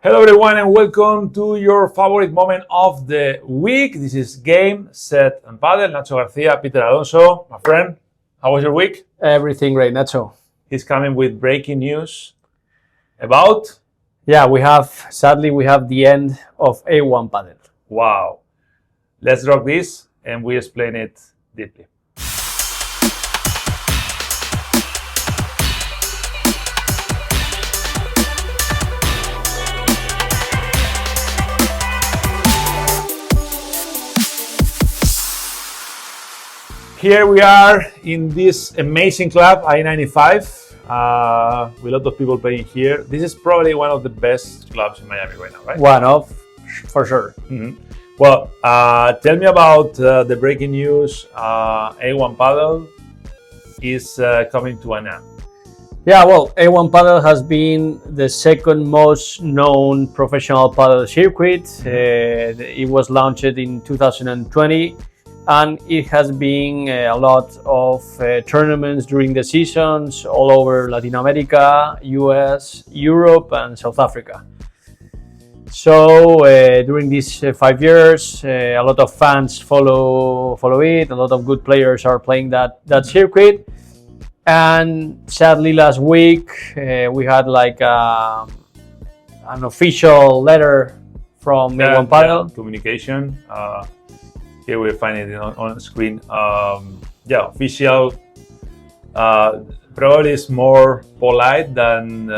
Hello everyone and welcome to your favorite moment of the week. This is Game, Set and Padel. Nacho Garcia, Peter Alonso, my friend. How was your week? Everything great, Nacho. He's coming with breaking news about... Yeah, sadly we have the end of A1 Padel. Wow. Let's rock this and we explain it deeply. Here we are in this amazing club, I-95, with a lot of people playing here. This is probably one of the best clubs in Miami right now, right? One of, for sure. Mm-hmm. Well, tell me about the breaking news. A1 Padel is coming to an end. Yeah, well, A1 Padel has been the second most known professional padel circuit. It was launched in 2020. And it has been a lot of tournaments during the seasons all over Latin America, US, Europe, and South Africa. So during these 5 years, a lot of fans follow it. A lot of good players are playing that circuit. And sadly, last week we had like an official letter from A1 Padel. Yeah, communication. Here we find it on the screen. Official. Probably is more polite than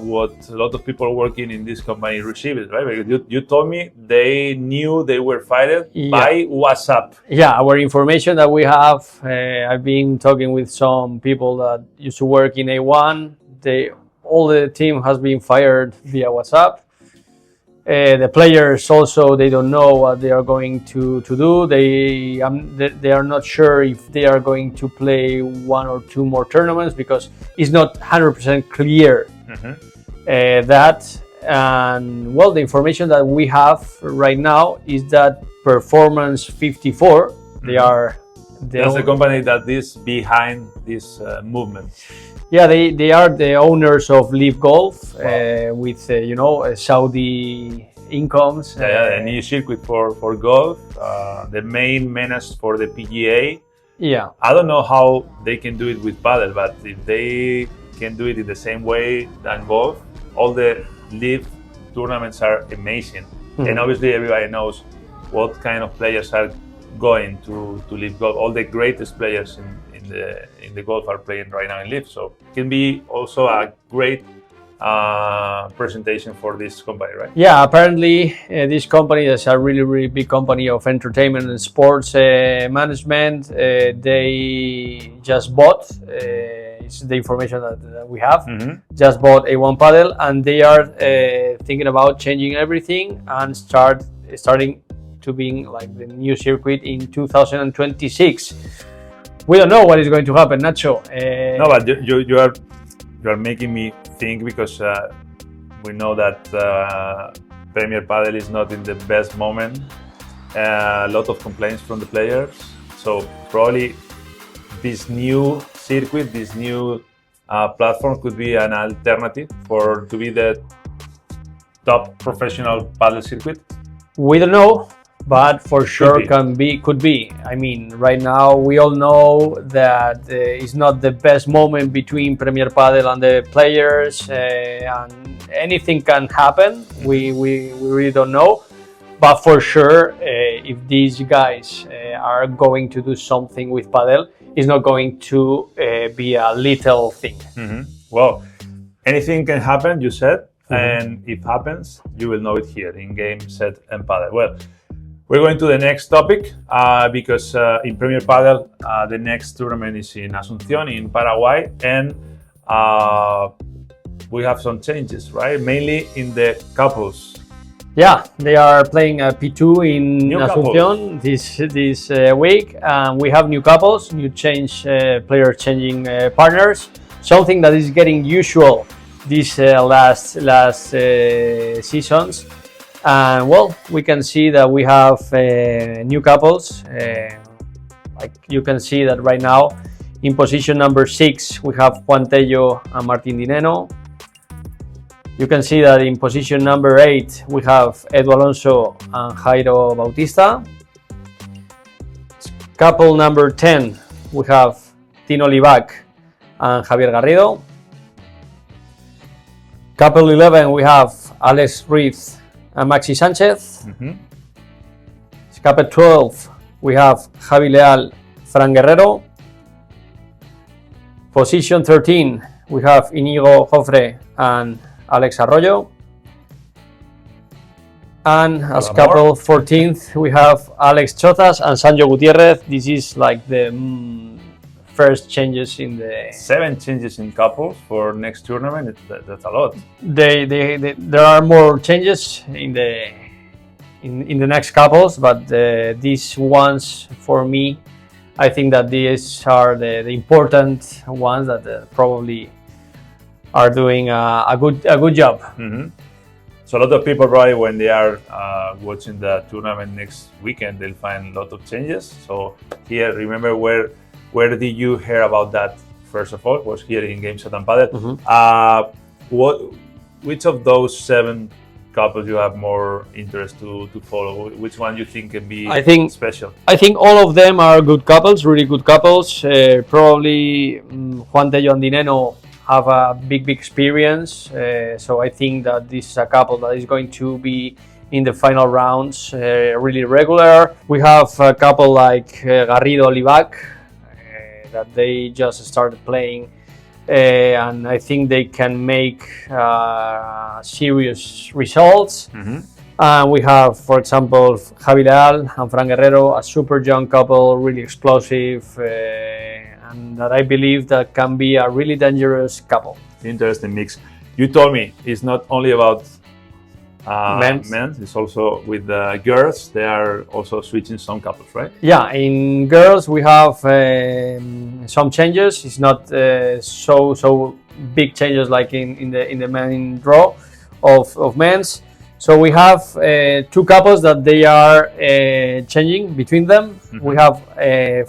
what a lot of people working in this company received, right? Because you told me they knew they were fired by WhatsApp. Yeah, our information that we have, I've been talking with some people that used to work in A1. All the team has been fired via WhatsApp. The players also, they don't know what they are going to do. They are not sure if they are going to play one or two more tournaments because it's not 100% clear that. And well, the information that we have right now is that Performance 54, that's the company that is behind this movement. Yeah, they are the owners of Live Golf. Wow. With Saudi incomes. A new circuit for golf, the main menace for the PGA. Yeah, I don't know how they can do it with paddle, but if they can do it in the same way than golf, all the Live tournaments are amazing. And obviously everybody knows what kind of players are going to Live Golf. All the greatest players in the golf are playing right now in Live, so it can be also a great presentation for this company, right? Yeah, apparently this company is a really, really big company of entertainment and sports management. They just bought, it's the information that we have, just bought A1 Padel, and they are thinking about changing everything and starting to being like the new circuit in 2026. We don't know what is going to happen, Nacho. No, but you are making me think because we know that Premier Padel is not in the best moment. A lot of complaints from the players. So probably this new circuit, this new platform could be an alternative to be the top professional paddle circuit. We don't know. But for sure could be. I mean, right now we all know that it's not the best moment between Premier Padel and the players, and anything can happen. We really don't know. But for sure, if these guys are going to do something with Padel, it's not going to be a little thing. Well, anything can happen, you said, and if happens, you will know it here in Game, Set and Padel. Well, we're going to the next topic because in Premier Padel, the next tournament is in Asunción in Paraguay, and we have some changes, right? Mainly in the couples. Yeah, they are playing a P2 in Asunción this week, and we have new couples, players changing partners, something that is getting usual these last seasons. And well, we can see that we have new couples. Like you can see that right now in position number 6 we have Juan Tello and Martín Dineno. You can see that in position number 8 we have Edu Alonso and Jairo Bautista. Couple number 10 we have Tino Libac and Javier Garrido. Couple 11 we have Alex Ruiz and Maxi Sanchez. Couple 12 we have Javi Leal, Fran Guerrero. Position 13 we have Inigo Jofre and Alex Arroyo. And as couple 14th we have Alex Chozas and Sancho Gutierrez. This is like the first changes in the 7 changes in couples for next tournament. That's a lot. There are more changes in the next couples, but these ones for me, I think that these are the important ones that probably are doing a good job. So a lot of people probably when they are watching the tournament next weekend, they'll find a lot of changes. So here, remember where did you hear about that? First of all, it was here in Games at Padel. Which of those 7 couples you have more interest to follow? Which one you think can be special? I think all of them are good couples, really good couples. Probably Juan Tello and Dineno have a big experience. So I think that this is a couple that is going to be in the final rounds really regular. We have a couple like Garrido Libac that they just started playing. And I think they can make serious results. We have, for example, Javi Leal and Fran Guerrero, a super young couple, really explosive, and that I believe that can be a really dangerous couple. Interesting mix. You told me it's not only about men's, it's also with the girls. They are also switching some couples, right? Yeah, in girls we have some changes. It's not so big changes like in the main draw of men's. So we have 2 couples that they are changing between them. We have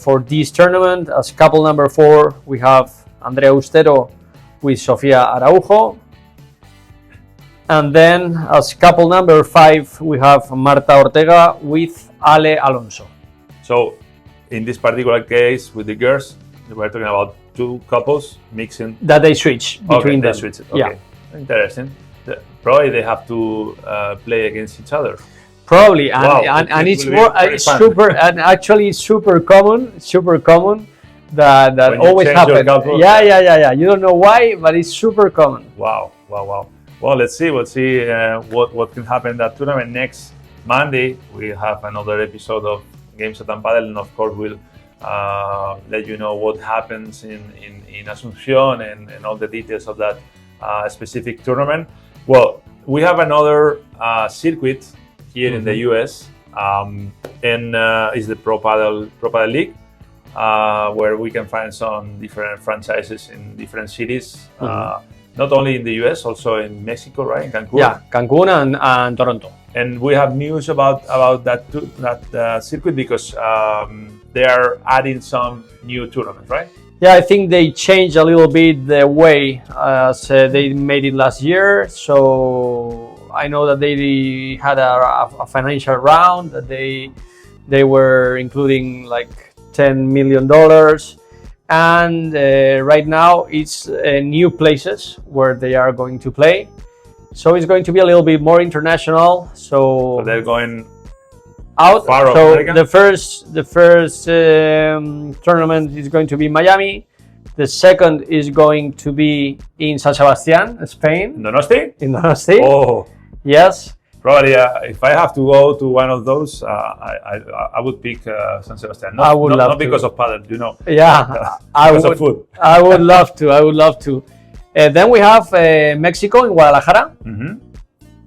for this tournament as couple number 4 we have Andrea Ustero with Sofia Araujo. And then as couple number 5 we have Marta Ortega with Ale Alonso. So in this particular case with the girls, we're talking about 2 couples mixing. That they switch between them. They switch it. Okay. Yeah. Interesting. Probably they have to play against each other. Probably, and it's more super, and actually it's super common that when always happens. Yeah. You don't know why, but it's super common. Wow. Well, let's see. We'll see what can happen in that tournament. Next Monday, we have another episode of Games at Padel, and of course we'll let you know what happens in Asunción and all the details of that specific tournament. Well, we have another circuit here in the US, and it's the Pro Padel League, where we can find some different franchises in different cities. Not only in the US, also in Mexico, right? In Cancun. Yeah, Cancun and Toronto. And we have news about that circuit because they are adding some new tournaments, right? Yeah, I think they changed a little bit the way they made it last year. So I know that they had a financial round that they were including like $10 million. And right now it's new places where they are going to play. So it's going to be a little bit more international. So they're going out. So the first tournament is going to be Miami. The second is going to be in San Sebastián, Spain. In Donosti. Oh, yes. Probably, if I have to go to one of those, I would pick San Sebastián. Not because of paddle, you know. Yeah, because of food. I would love to. Then we have Mexico in Guadalajara.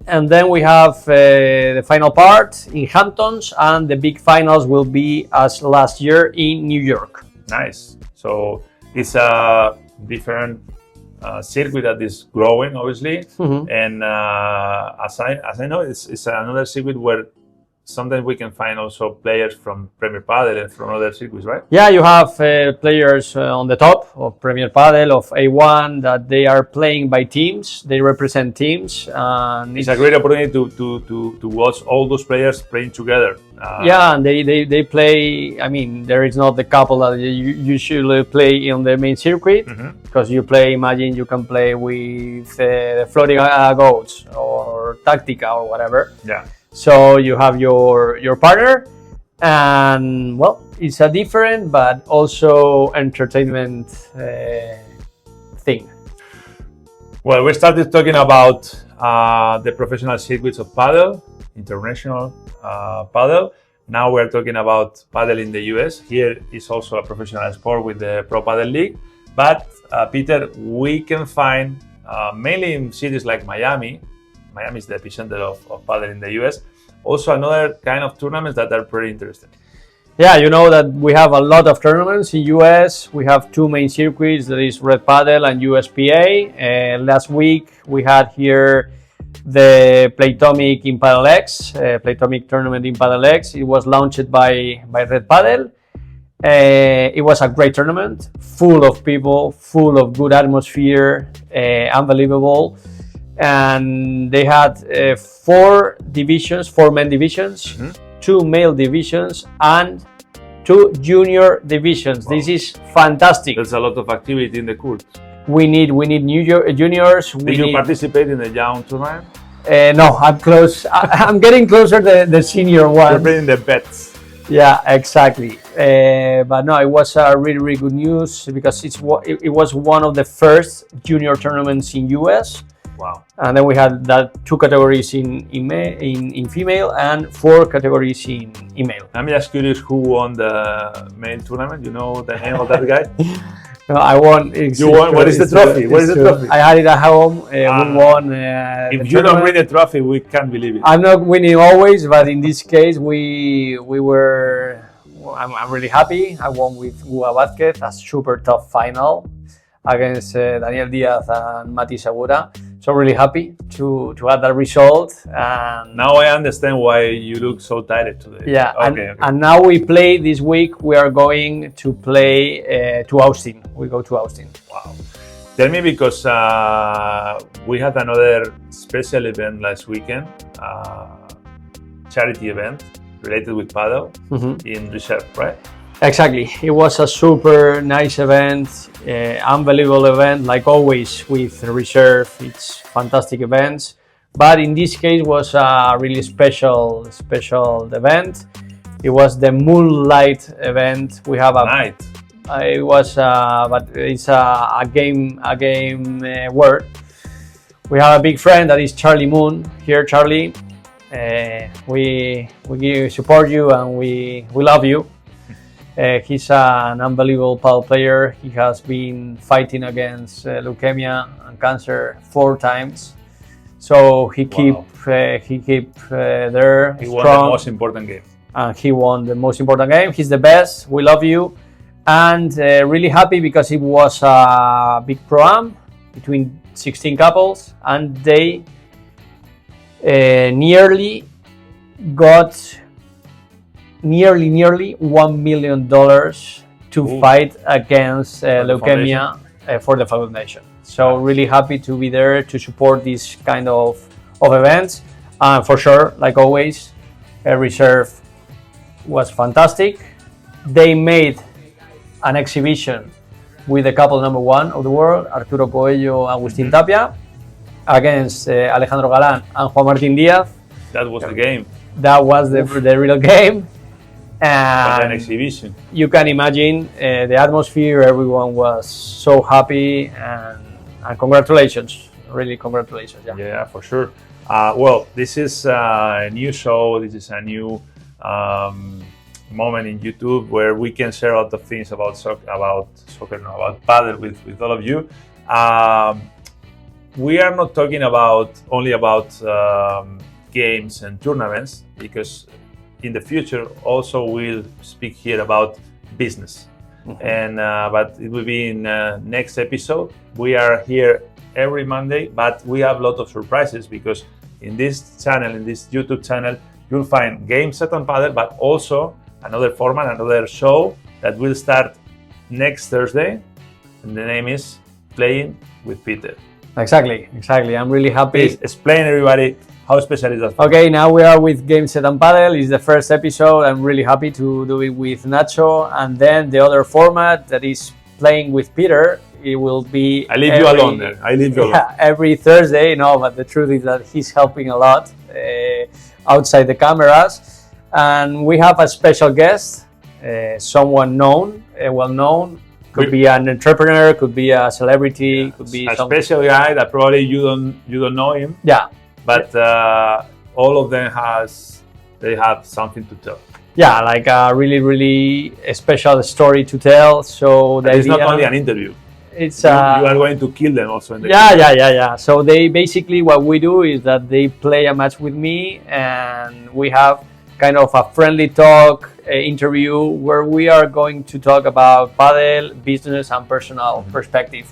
And then we have the final part in Hamptons, and the big finals will be as last year in New York. Nice. So it's a different circuit that is growing, obviously, and as I know, it's another circuit where sometimes we can find also players from Premier Padel and from other circuits, right? Yeah, you have players on the top of Premier Padel, of A1, that they are playing by teams. They represent teams. And It's a great opportunity to watch all those players playing together. Yeah, and they play. I mean, there is not the couple that you usually play on the main circuit, because you play. Imagine you can play with the floating goats or Tactica or whatever. Yeah. So you have your partner, and well, it's a different but also entertainment thing. Well, we started talking about the professional circuits of padel, international padel. Now we're talking about padel in the US. Here is also a professional sport with the Pro Padel League. But Peter, we can find mainly in cities like Miami. Miami is the epicenter of padel in the US. Also another kind of tournaments that are pretty interesting. Yeah, you know that we have a lot of tournaments in US. We have two main circuits, that is Red Padel and USPA. Last week we had here the Playtomic in Padel X, Playtomic tournament in Padel X. It was launched by Red Padel. It was a great tournament, full of people, full of good atmosphere, unbelievable. And they had four men divisions, two male divisions, and two junior divisions. Wow. This is fantastic. There's a lot of activity in the court. We need new juniors. Did you participate in the young tournament? No, I'm close. I'm getting closer to the senior one. You're playing the bets. Yeah, exactly. But no, it was really good news, because it was one of the first junior tournaments in US. Wow. And then we had that two categories in female and four categories in male. I'm just curious who won the male tournament. You know the name of that guy? No, I won. You won? What is the trophy? What is the trophy? I had it at home. We won. If you don't win the trophy, we can't believe it. I'm not winning always, but in this case, we were. I'm really happy. I won with Guga Vázquez, a super tough final against Daniel Diaz and Mati Segura. So really happy to have that result. And now I understand why you look so tired today. Yeah, okay. And now we play this week. We are going to play to Austin. We go to Austin. Wow. Tell me, because we had another special event last weekend, charity event related with paddle in Reserve, right? Exactly. It was a super nice event, unbelievable event, like always with Reserve. It's fantastic events, but in this case was a really special event. It was the Moonlight event. We have a night. It was, but it's a game word. We have a big friend that is Charlie Moon. Here, Charlie, we support you and we love you. He's an unbelievable paddle player. He has been fighting against leukemia and cancer 4 times. So he keep there. He strong. won the most important game. He won the most important game. He's the best. We love you, and really happy because it was a big pro-am between 16 couples, and they nearly got nearly $1 million to fight against leukemia for the foundation. So really happy to be there to support this kind of events. For sure, like always, Reserve was fantastic. They made an exhibition with the couple number 1 of the world, Arturo Coello and Agustín Tapia, against Alejandro Galán and Juan Martín Díaz. That was the game. That was the real game. And an exhibition. You can imagine the atmosphere. Everyone was so happy, and congratulations, really congratulations. Yeah, for sure. Well, this is a new show. This is a new moment in YouTube where we can share a lot of things about paddle with all of you. We are not talking only about games and tournaments, because in the future also we'll speak here about business. And but it will be in next episode. We are here every Monday, but we have a lot of surprises, because in this channel, in this YouTube channel, you'll find Game Set and Padel, but also another format, another show that will start next Thursday, and the name is Playing with Peter. Exactly. I'm really happy. Please explain everybody how special is that. Okay, now we are with Game Set and Padel. It's the first episode. I'm really happy to do it with Nacho, and then the other format that is Playing with Peter. It will be. I leave you alone there. I leave you alone. Yeah, every Thursday. No, but the truth is that he's helping a lot outside the cameras, and we have a special guest, someone known, well-known. Could be an entrepreneur, could be a celebrity, could be a special guy that probably you don't know him. Yeah, but all of them they have something to tell. Yeah, like a really special story to tell. So it's not only an interview. It's you are going to kill them also. In the yeah. So they basically, what we do is that they play a match with me, and we have kind of a friendly talk interview where we are going to talk about padel, business, and personal perspective.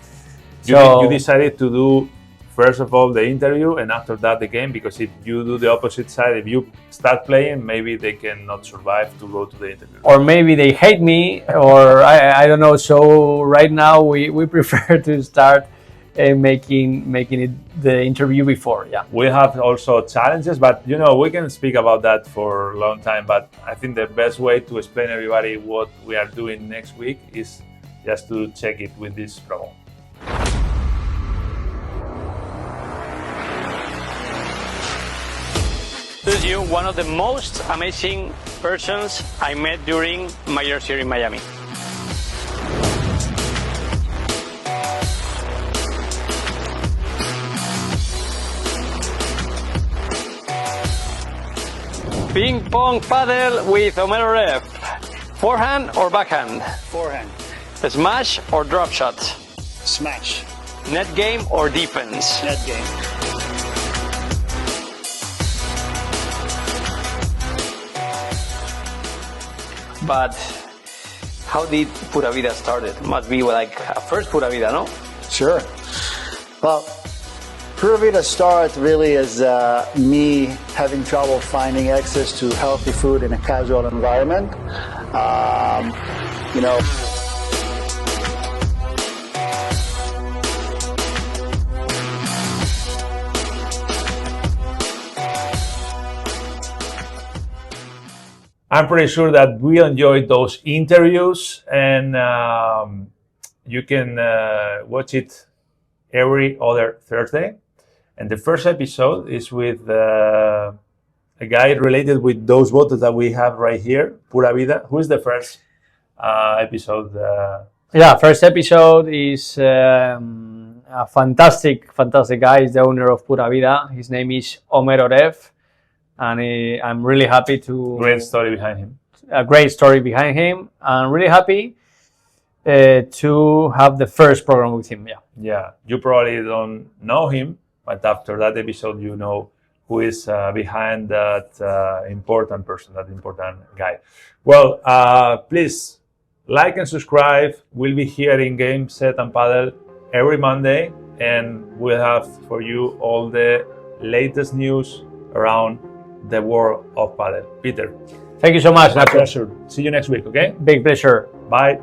You decided to do first of all the interview, and after that the game, because if you do the opposite side, if you start playing, maybe they cannot survive to go to the interview. Or maybe they hate me, or I don't know. So right now we prefer to start making it the interview before. Yeah, we have also challenges, but we can speak about that for a long time. But I think the best way to explain everybody what we are doing next week is just to check it with this promo. This is one of the most amazing persons I met during my years here in Miami. Ping pong paddle with Homero Ref. Forehand or backhand? Forehand. Smash or drop shot? Smash. Net game or defense? Net game. But how did Pura Vida started? Must be like a first Pura Vida, no? Sure. Well, Pura Vida started really as me having trouble finding access to healthy food in a casual environment. I'm pretty sure that we enjoyed those interviews, and you can watch it every other Thursday. And the first episode is with a guy related with those bottles that we have right here, Pura Vida. Who is the first episode? First episode is a fantastic guy. He's the owner of Pura Vida. His name is Homero Ref, and I'm really happy to... Great story behind him. A great story behind him. I'm really happy to have the first program with him. Yeah, you probably don't know him, but after that episode, you know who is behind that important person, that important guy. Well, please like and subscribe. We'll be here in Game Set and Padel every Monday, and we'll have for you all the latest news around the world of Padel. Peter, thank you so much. My pleasure. See you next week, okay? Big pleasure. Bye.